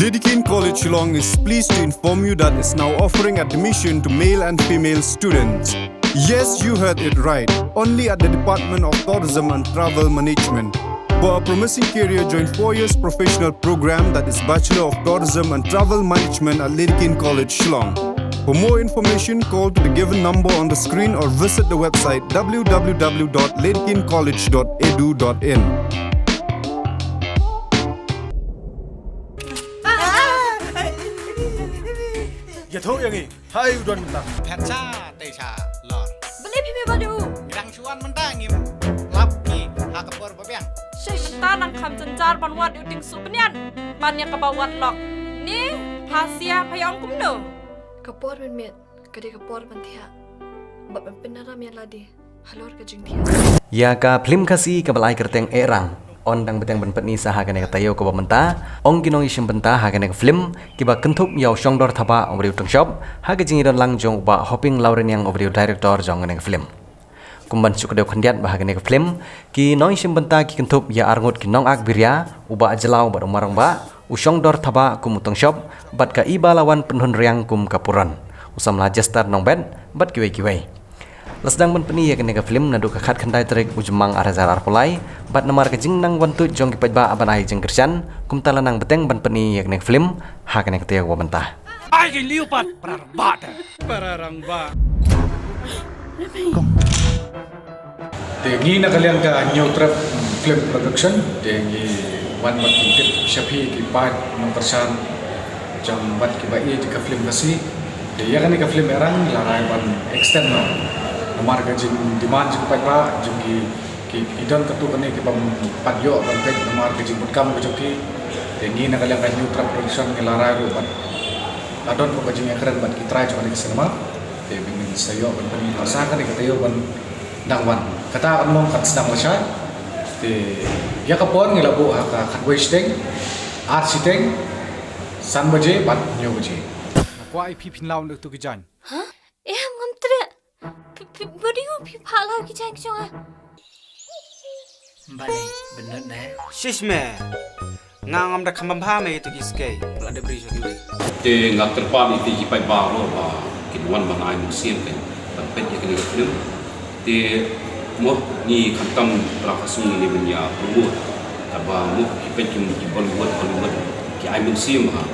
Lady King College Shillong is pleased to inform you that it's now offering admission to male and female students. Yes, you heard it right. Only at the Department of Tourism and Travel Management. For a promising career, join 4 years professional program that is Bachelor of Tourism and Travel Management at Lady King College Shillong. For more information, call to the given number on the screen or visit the website www.ladykingcollege.edu.in. Ya tahu yang ini, hai udan mentang. Perca teca lor. Beli pipi badu. Yang cuan mentangim. Lapki hakapor babiang. Shish tanang kam cenjar banwat uting supenian. Banyak kebawat lok. Ni pasia payang kumno. Kapor men kade kapor mantia. Bab penara mian ladi. Halor ke jingtia. Ya ka film kasi kabalai kerteng erang. On dang beteng ben petni saha kene katayo ko bamenta ong ginong isim benta ha kene film kiba kentup yaw shongdor thaba omriu tong shop ha ke jingi don lang jong ba hopping lauren yang omriu director jong kene film kumban sukdew khandiat ba kene film ki nong isim benta ki kentup ya arngut ki nong ak birya uba ajlau ba umarang ba u shongdor thaba kum tong shop bat ka iba lawan penhun riang kum kapuran usam la gestar nong ben bat kiwe Lasdang men peni ya kene ka film nadu ka khat khandai trek ujmang arazar arpolai bat namar ka jingnang wantu jong ki pajba aban ai jeng kersan kum talanang beteng ban peni ya kene film ha kene ka teo wabentah Ai ke liupat pararangba. Tengi na kalian ka new trap film production tengi wan mat tip shafi ki pat nong kersan jang bat ki bai ka film kasi ya kan ka film erang larai ban extend no Nomor kajing demand jeng pak jeng ki idon ketu kene ki pam padyo ban pek nomor kajing butkam ke joki tengi na kalian kan new trap production ke larai ru ban adon ko kajing ekran ban ki try jeng cinema te bingin sayo ban pani masa kan ke tayo ban dangwan kata among kat sedang lasai te ya kapon ngilabu ka khatway steng architect san baje ban nyo baje Ko ai pi pinlaw nak tu kijan. Hah? Ngam tre. Badi u pi phala ki jang chong. Balik bener deh. Shish me. Ngam dah kambam me itu kiske. Ada beri joki we. Te ngak terpal itu jipai ba lo ba kinwan bang ai musim kan. Pet ya kini film. Te mo ni kantam prakasung ni benya promote. Aba mo kipet jum ki Bollywood ki ai musim ha.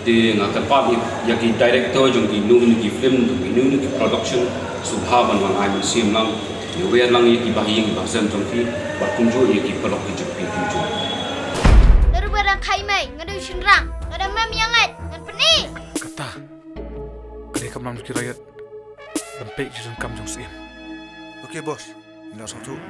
Te ngak terpal ya ki director jong ki nu ki film tu ki nu ki production subhaban bang ai musim lang. Ni we lang ya ki bahing bahsan jong ki ba kunjo ya ki pelok ki jepi kunjo. Barang kai mai ngadu shinrang ngada mam yangat ngan peni Kata. Kade kam nam ki rayat. Dan pek jeng kam jong sim. Okey bos. Ina satu.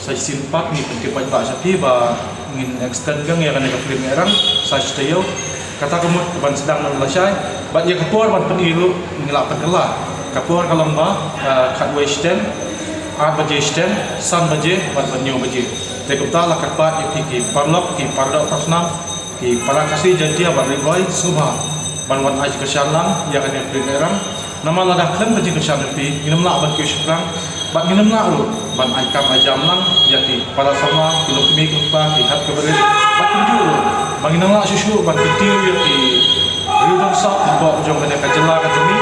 Saya simpak ni pentipat ba sapi ba ngin extend gang ya kan ka film erang saya tayo kata kamu ban sedang nang lasai bat ya kapor ban peniru ngilak pengelah kapor kalong ba khatway stand art baje stand san baje bat banyo baje te kupta la katpat ya ki parlok ki parda prasnam ki para kasih jantia ban riboy subha ban wat aj kesalang ya kan ya film erang nama lada klem baje kesan pi nginam la ban ki syukrang bat nginam la ru ban aj kam ajam lang ya ki para sama ki lokmi kumpa ki hat keberit bat kunjur Banginang lah susu ban kecil ya ki riudang sok bawa jom kena kajelah kat sini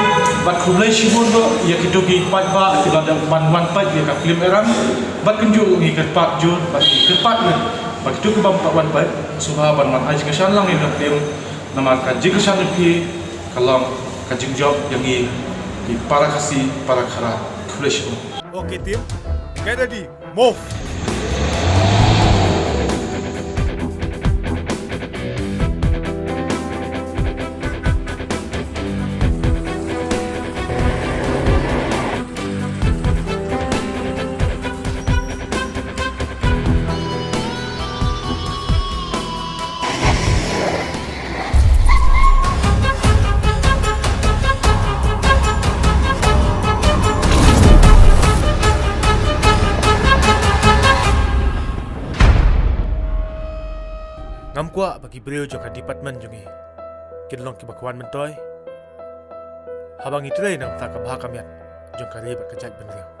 bat kublai sibun do ya ki dogi pat ba ki ada ban pat ya ka film erang bat kunjuk ngi kerpat jur bat kerpat ni bat tu ke ban pat subha ban man aj kesan lang ni film nama kaji kesan pi kalau kaji job yang ni di para kasih para khara kublai sibun. Okey tim. Get ready. Move. Ngam kuat bagi beliau juga department jungi. Kinlong ki bakwan mentoy. Habang itu nang tak kabah kamiat. jong kari berkejat ben dia.